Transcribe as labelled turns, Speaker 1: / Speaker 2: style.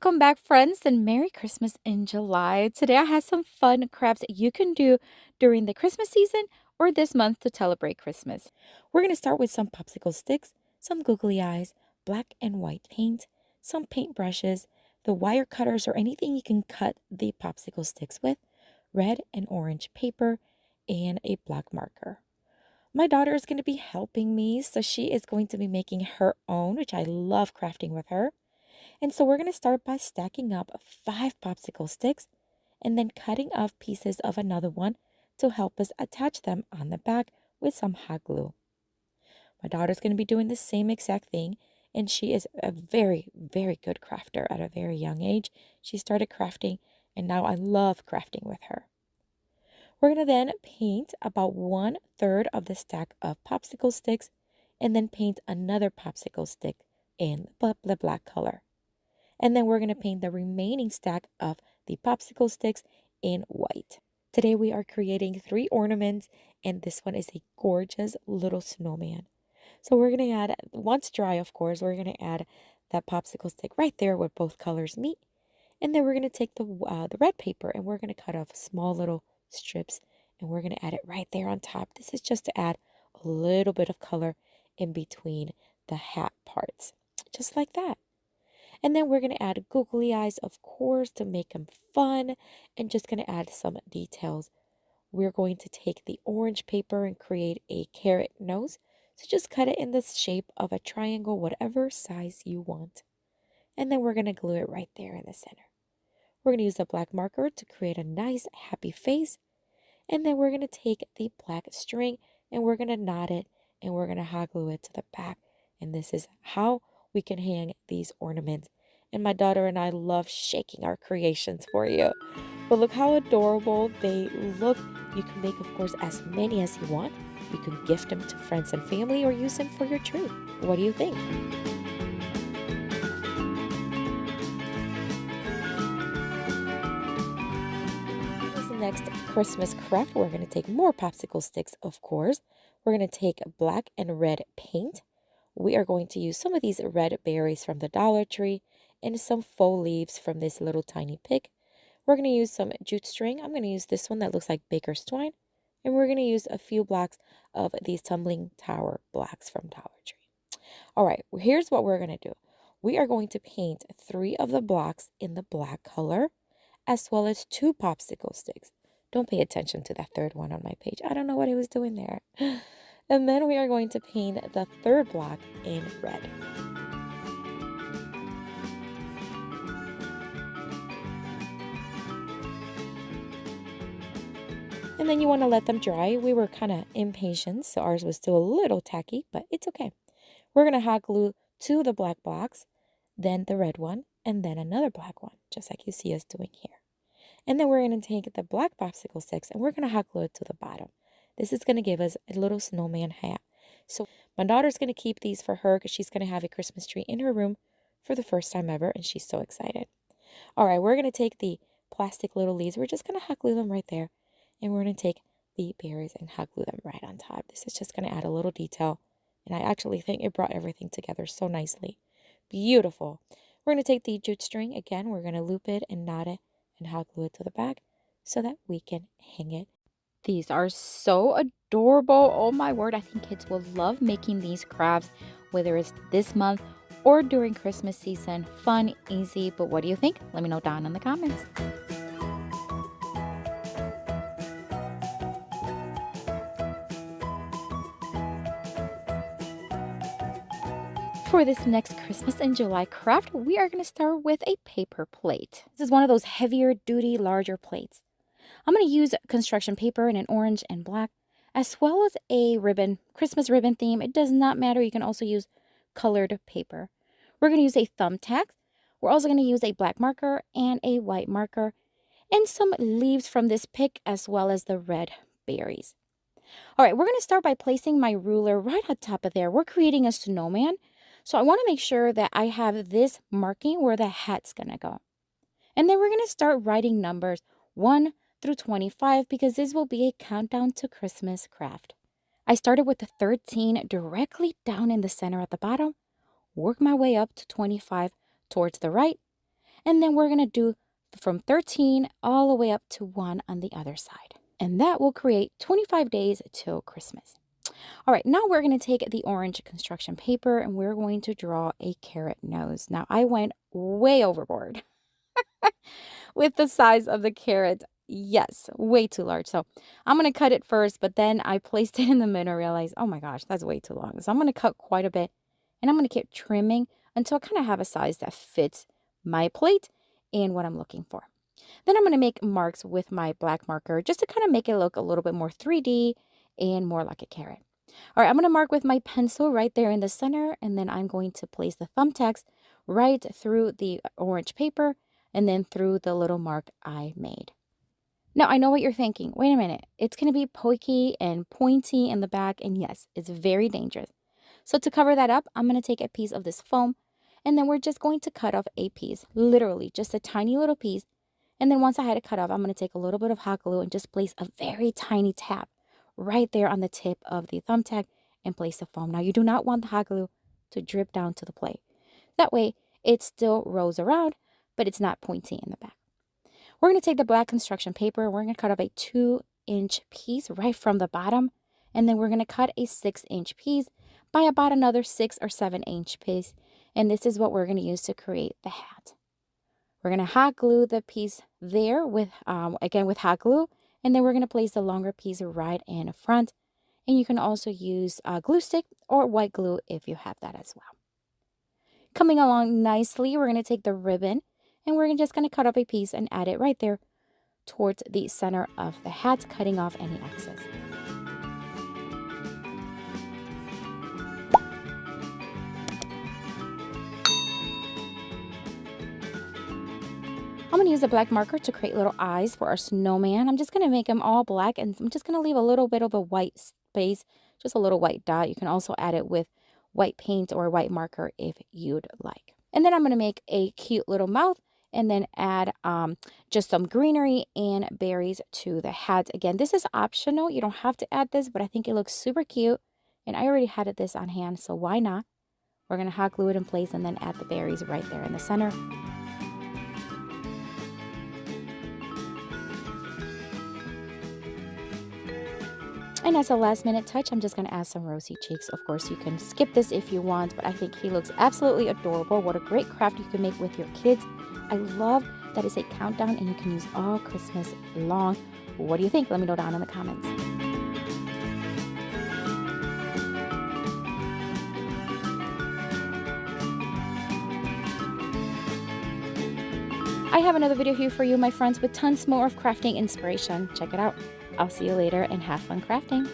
Speaker 1: Welcome back, friends, and Merry Christmas in July. Today I have some fun crafts that you can do during the Christmas season or this month to celebrate Christmas. We're going to start with some popsicle sticks, some googly eyes, black and white paint, some paint brushes, the wire cutters or anything you can cut the popsicle sticks with, red and orange paper, and a black marker. My daughter is going to be helping me, so she is going to be making her own, which I love crafting with her. And so we're going to start by stacking up 5 popsicle sticks and then cutting off pieces of another one to help us attach them on the back with some hot glue. My daughter's going to be doing the same exact thing, and she is a very, very good crafter at a very young age. She started crafting, and now I love crafting with her. We're going to then paint about 1/3 of the stack of popsicle sticks and then paint another popsicle stick in the black color. And then we're going to paint the remaining stack of the popsicle sticks in white. Today we are creating 3 ornaments, and this one is a gorgeous little snowman. So we're going to add, once dry of course, we're going to add that popsicle stick right there where both colors meet. And then we're going to take the red paper and we're going to cut off small little strips and we're going to add it right there on top. This is just to add a little bit of color in between the hat parts, just like that. And then we're going to add googly eyes, of course, to make them fun, and just going to add some details. We're going to take the orange paper and create a carrot nose. So just cut it in the shape of a triangle, whatever size you want. And then we're going to glue it right there in the center. We're going to use a black marker to create a nice happy face. And then we're going to take the black string and we're going to knot it and we're going to hot glue it to the back. And this is how we can hang these ornaments. And my daughter and I love shaking our creations for you. But look how adorable they look. You can make, of course, as many as you want. You can gift them to friends and family or use them for your tree. What do you think? Next Christmas craft, we're going to take more popsicle sticks, of course. We're going to take black and red paint. We are going to use some of these red berries from the Dollar Tree and some faux leaves from this little tiny pig. We're going to use some jute string. I'm going to use this one that looks like baker's twine. And we're going to use a few blocks of these tumbling tower blocks from Dollar Tree. All right, here's what we're going to do. We are going to paint 3 of the blocks in the black color, as well as 2 popsicle sticks. Don't pay attention to that 3rd one on my page. I don't know what I was doing there. And then we are going to paint the 3rd block in red. And then you want to let them dry. We were kind of impatient, so ours was still a little tacky, but it's okay. We're going to hot glue 2 of the black blocks, then the red one, and then another black one, just like you see us doing here. And then we're going to take the black popsicle sticks and we're going to hot glue it to the bottom. This is going to give us a little snowman hat. So my daughter's going to keep these for her because she's going to have a Christmas tree in her room for the first time ever, and she's so excited. All right, we're going to take the plastic little leaves. We're just going to hot glue them right there. And we're going to take the berries and hot glue them right on top. This is just going to add a little detail. And I actually think it brought everything together so nicely. Beautiful. We're going to take the jute string. Again, we're going to loop it and knot it and hot glue it to the back so that we can hang it. These are so adorable. Oh my word, I think kids will love making these crafts, whether it's this month or during Christmas season. Fun, easy, but what do you think? Let me know down in the comments. For this next Christmas in July craft, we are going to start with a paper plate. This is one of those heavier duty, larger plates. I'm going to use construction paper in an orange and black, as well as a ribbon, Christmas ribbon theme. It does not matter. You can also use colored paper. We're going to use a thumbtack. We're also going to use a black marker and a white marker and some leaves from this pick, as well as the red berries. All right, we're going to start by placing my ruler right on top of there. We're creating a snowman. So I want to make sure that I have this marking where the hat's going to go. And then we're going to start writing numbers 1 through 25 because this will be a countdown to Christmas craft. I started with the 13 directly down in the center at the bottom, work my way up to 25 towards the right, And then we're going to do from 13 all the way up to 1 on the other side. And that will create 25 days till Christmas. All right, now we're going to take the orange construction paper and we're going to draw a carrot nose. Now, I went way overboard with the size of the carrot. Yes, way too large. So I'm going to cut it first, but then I placed it in the middle and realized, oh my gosh, that's way too long. So I'm going to cut quite a bit and I'm going to keep trimming until I kind of have a size that fits my plate and what I'm looking for. Then I'm going to make marks with my black marker just to kind of make it look a little bit more 3D and more like a carrot. All right, I'm going to mark with my pencil right there in the center, and then I'm going to place the thumbtacks right through the orange paper and then through the little mark I made. Now, I know what you're thinking. Wait a minute. It's going to be pokey and pointy in the back, and yes, it's very dangerous. So to cover that up, I'm going to take a piece of this foam, and then we're just going to cut off a piece, literally just a tiny little piece. And then once I had it cut off, I'm going to take a little bit of hot glue and just place a very tiny tap right there on the tip of the thumbtack and place the foam. Now, you do not want the hot glue to drip down to the plate. That way, it still rolls around, but it's not pointy in the back. We're going to take the black construction paper. We're going to cut off a 2-inch piece right from the bottom. And then we're going to cut a 6-inch piece by about another 6 or 7-inch piece. And this is what we're going to use to create the hat. We're going to hot glue the piece there with, again, with hot glue. And then we're going to place the longer piece right in front. And you can also use glue stick or white glue if you have that as well. Coming along nicely, we're going to take the ribbon and we're just going to cut off a piece and add it right there towards the center of the hat, cutting off any excess. I'm going to use a black marker to create little eyes for our snowman. I'm just going to make them all black, and I'm just going to leave a little bit of a white space, just a little white dot. You can also add it with white paint or white marker if you'd like. And then I'm going to make a cute little mouth and then add just some greenery and berries to the hat. Again, this is optional. You don't have to add this, but I think it looks super cute. And I already had this on hand, so why not? We're going to hot glue it in place and then add the berries right there in the center. And as a last minute touch, I'm just going to add some rosy cheeks. Of course, you can skip this if you want, but I think he looks absolutely adorable. What a great craft you can make with your kids. I love that it's a countdown and you can use all Christmas long. What do you think? Let me know down in the comments. I have another video here for you, my friends, with tons more of crafting inspiration. Check it out. I'll see you later and have fun crafting.